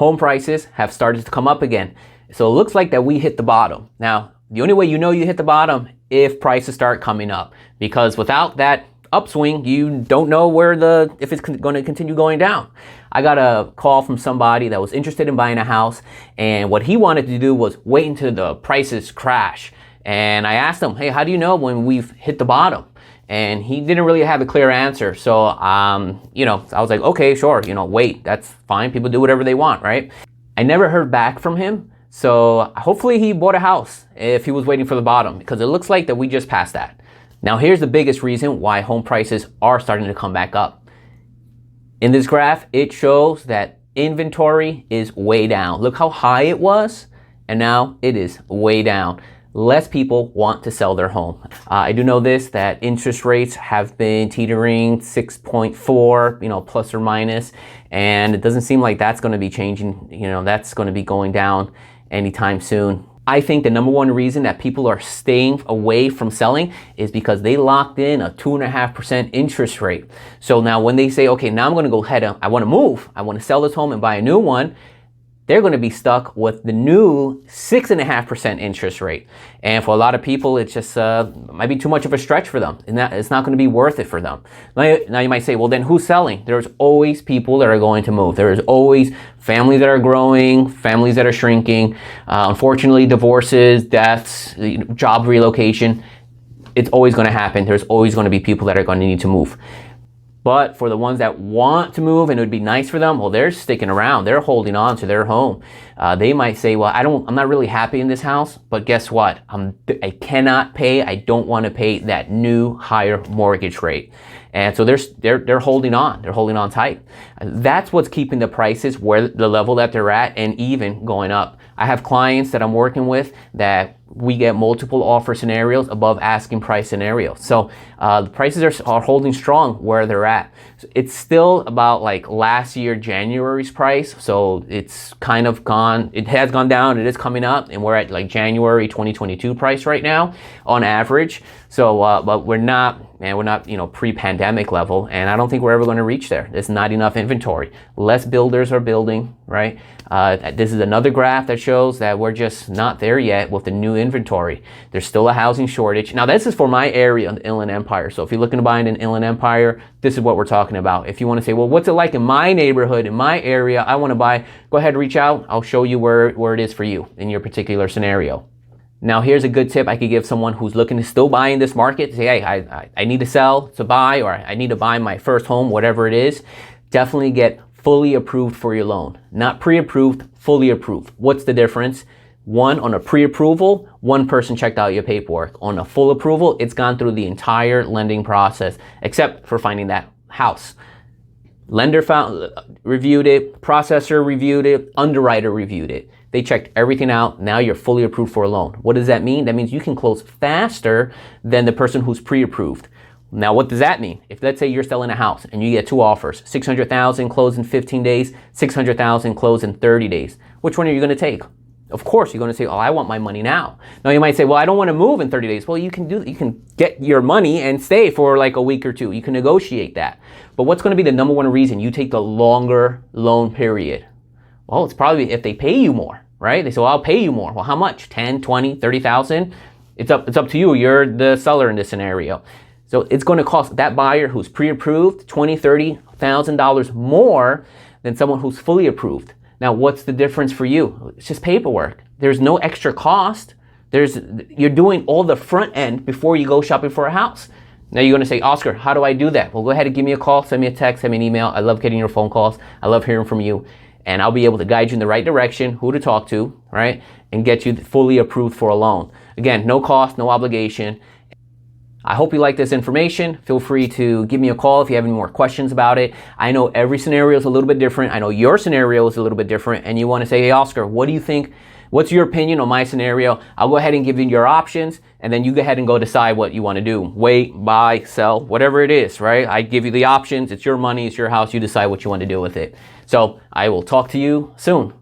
home prices have started to come up again. So it looks like that we hit the bottom. Now, the only way you know you hit the bottom if prices start coming up, because without that upswing, you don't know if it's going to continue going down. I got a call from somebody that was interested in buying a house, and what he wanted to do was wait until the prices crash. And I asked him, hey, how do you know when we've hit the bottom? And he didn't really have a clear answer. So, I was like, okay, sure, wait, that's fine. People do whatever they want, right? I never heard back from him. So hopefully he bought a house if he was waiting for the bottom, because it looks like that we just passed that. Now, here's the biggest reason why home prices are starting to come back up. In this graph, it shows that inventory is way down. Look how high it was, and now it is way down. Less people want to sell their home. I do know this, that interest rates have been teetering 6.4, plus or minus, and it doesn't seem like that's going to be changing. That's going to be going down anytime soon. I think the number one reason that people are staying away from selling is because they locked in a 2.5% interest rate. So now when they say, okay, now I'm going to go ahead and I want to move, I want to sell this home and buy a new one, they're going to be stuck with the new 6.5% interest rate. And for a lot of people, it's just might be too much of a stretch for them, and it's not going to be worth it for them. Now you might say, well, then who's selling? There's always people that are going to move. There's always families that are growing, families that are shrinking. Unfortunately, divorces, deaths, job relocation, it's always going to happen. There's always going to be people that are going to need to move. But for the ones that want to move and it would be nice for them, well, they're sticking around. They're holding on to their home. They might say, well, I'm not really happy in this house, but guess what? I cannot pay. I don't want to pay that new higher mortgage rate. And so they're holding on. They're holding on tight. That's what's keeping the prices where the level that they're at and even going up. I have clients that I'm working with that we get multiple offer scenarios above asking price scenarios. So the prices are holding strong where they're at. So it's still about like last year, January's price. So it's kind of gone, it has gone down, it is coming up, and we're at like January 2022 price right now on average. So, but we're not, pre-pandemic level, and I don't think we're ever going to reach there. There's not enough inventory. Less builders are building, right? This is another graph that shows that we're just not there yet with the new inventory. There's still a housing shortage. Now, this is for my area in the Inland Empire. So if you're looking to buy in an Inland Empire, this is what we're talking about. If you want to say, well, what's it like in my neighborhood, in my area, I want to buy, go ahead, reach out. I'll show you where it is for you in your particular scenario. Now, here's a good tip I could give someone who's looking to still buy in this market. Say, hey, I need to sell to buy, or I need to buy my first home, whatever it is. Definitely get fully approved for your loan. Not pre-approved, fully approved. What's the difference? One, on a pre-approval, one person checked out your paperwork. On a full approval, it's gone through the entire lending process, except for finding that house. Lender reviewed it, processor reviewed it, underwriter reviewed it. They checked everything out. Now you're fully approved for a loan. What does that mean? That means you can close faster than the person who's pre-approved. Now, what does that mean? If let's say you're selling a house and you get two offers, $600,000 close in 15 days, $600,000 close in 30 days. Which one are you going to take? Of course, you're going to say, oh, I want my money now. Now, you might say, well, I don't want to move in 30 days. Well, you can get your money and stay for like a week or two. You can negotiate that. But what's going to be the number one reason you take the longer loan period? Well, it's probably if they pay you more, right? They say, well, I'll pay you more. Well, how much? 10, 20, 30,000? It's up to you. You're the seller in this scenario. So it's going to cost that buyer who's pre-approved $20,000, $30,000 more than someone who's fully approved. Now, what's the difference for you? It's just paperwork. There's no extra cost. You're doing all the front end before you go shopping for a house. Now you're going to say, Oscar, how do I do that? Well, go ahead and give me a call, send me a text, send me an email. I love getting your phone calls. I love hearing from you. And I'll be able to guide you in the right direction, who to talk to, right? And get you fully approved for a loan. Again, no cost, no obligation. I hope you like this information. Feel free to give me a call if you have any more questions about it. I know every scenario is a little bit different. I know your scenario is a little bit different, and you want to say, hey, Oscar, what do you think? What's your opinion on my scenario? I'll go ahead and give you your options, and then you go ahead and go decide what you want to do. Wait, buy, sell, whatever it is, right? I give you the options. It's your money. It's your house. You decide what you want to do with it. So I will talk to you soon.